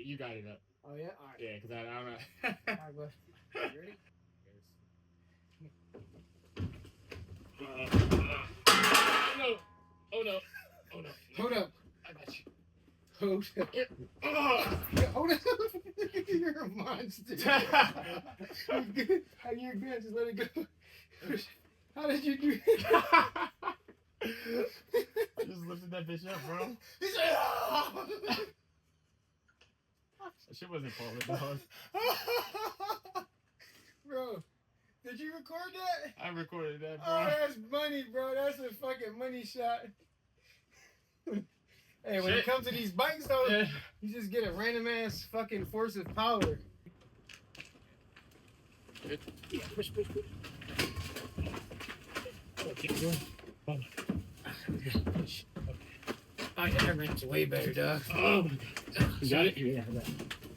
You got it up. Oh yeah? Alright. Yeah, because I don't know. Alright, bud. You ready? No. Oh no. Oh no. Hold up. I got you. Hold up. Hold up. You're a monster. You're good. Just let it go. How did you do it? I just lifted that bitch up, bro. He said, That shit wasn't falling, dog. Bro, did you record that? I recorded that, bro. Oh, that's money, bro. That's a fucking money shot. Hey, when it comes to these bikes, though, you just get a random ass fucking force of power. Yeah, push. Oh, keep going. Oh, push. Okay. Oh, yeah, that range way better, dog. Oh my god. You got it? Yeah, I got it.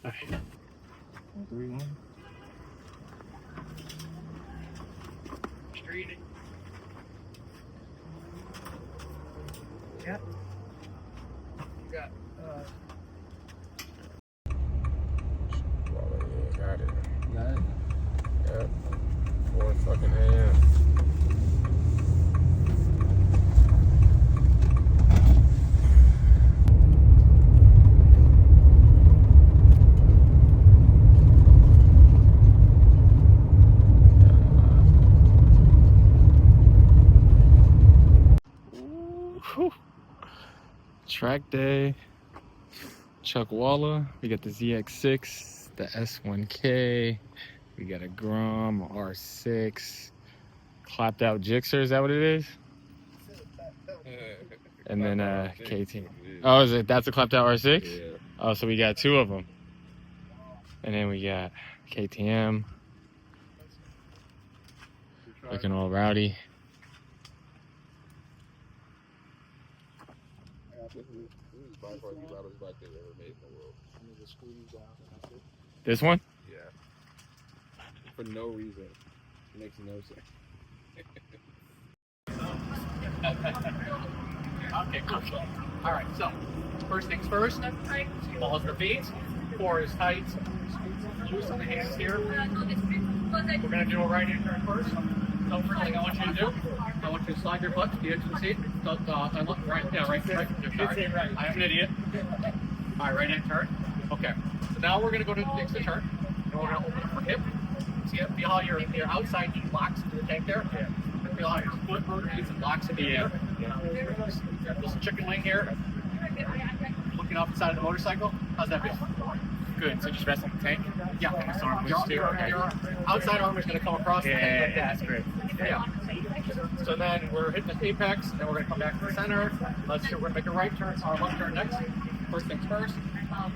Alright. 3, 1. Straight. Yep. You got, Got it. Got it? Yep. 4 fucking a.m. Track day, Chuck Walla. We got the ZX6, the S1K. We got a Grom R6, clapped out Gixxer. Is that what it is? And then KT. Oh, is it? That's a clapped out R6. Yeah. Oh, so we got 2 of them. And then we got KTM, looking all rowdy. This one? Yeah. For no reason. It makes no sense. Okay, cool. Alright, so first things first, balls are feet, core is tight, use some hands here. We're going to do a right hand turn first. So first thing I want you to do, I want you to slide your butt to the edge of the seat. So, I look right, yeah, right. Sorry, I'm an idiot. Alright, right hand turn. Okay, so now we're going to go to fix the turn. And we're going to open up for hip. Feel how your outside knee locks into the tank there? Yeah. Feel how your foot rotates and locks into here. This chicken wing here. Looking off the side of the motorcycle. How's that feel? Good. So just rest on the tank? Yeah. Your outside arm is going to come across the tank like that. That's great. Yeah. So then we're hitting the apex, and then we're going to come back to the center. We're going to make a right turn, our left turn next. First things first.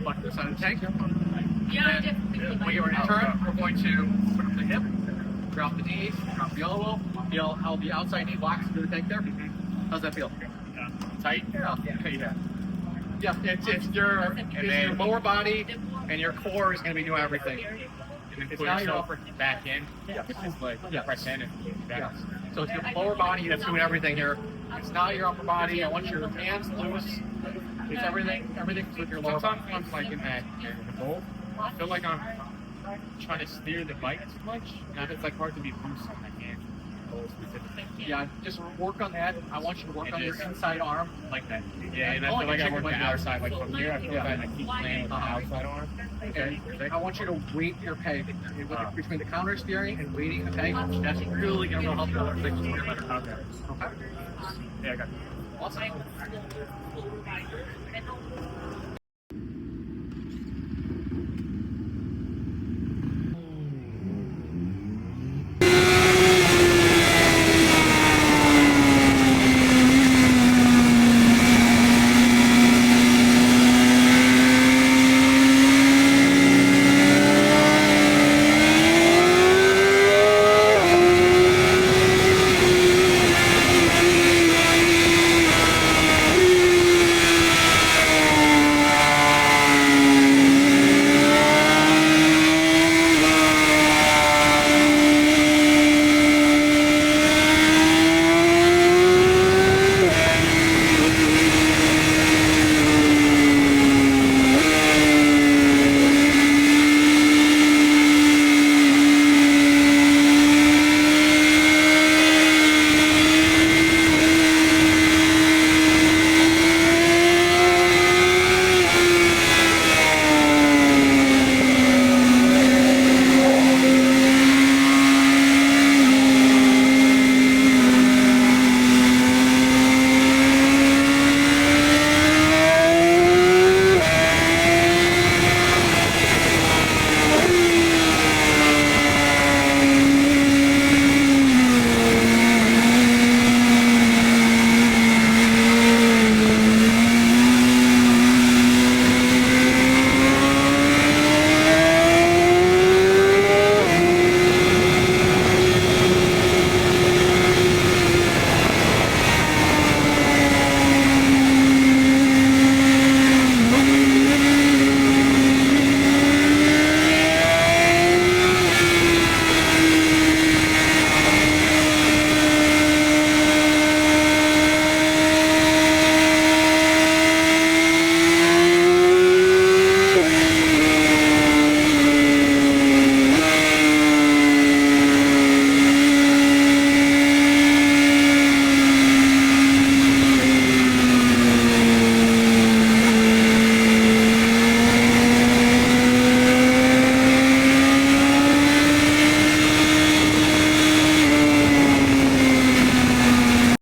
Look to the side of the tank. And when we get ready to turn, we're going to put up the hip, drop the knees, drop the elbow. Feel how the outside knee locks into the tank there. How's that feel? Tight? Yeah. It's your lower body and your core is going to be doing everything. And then It's put now your yourself upper. back in. It's like press in and back. Yeah. So it's your lower body that's doing everything here. It's not your upper body. I want your hands loose. It's everything's with your lower body. Sometimes I'm like in that bowl. I feel like I'm trying to steer the bike too much, and it's like hard to be loose on my hand. Yeah, just work on that. I want you to work on your inside arm like that. Yeah, and I feel like I work the outside, like from here. I feel like I keep playing with the outside arm. Okay. I want you to weight your peg between the counter steering and weighting the peg. That's really going to help you with things work better. Okay. Yeah, I got it. Awesome.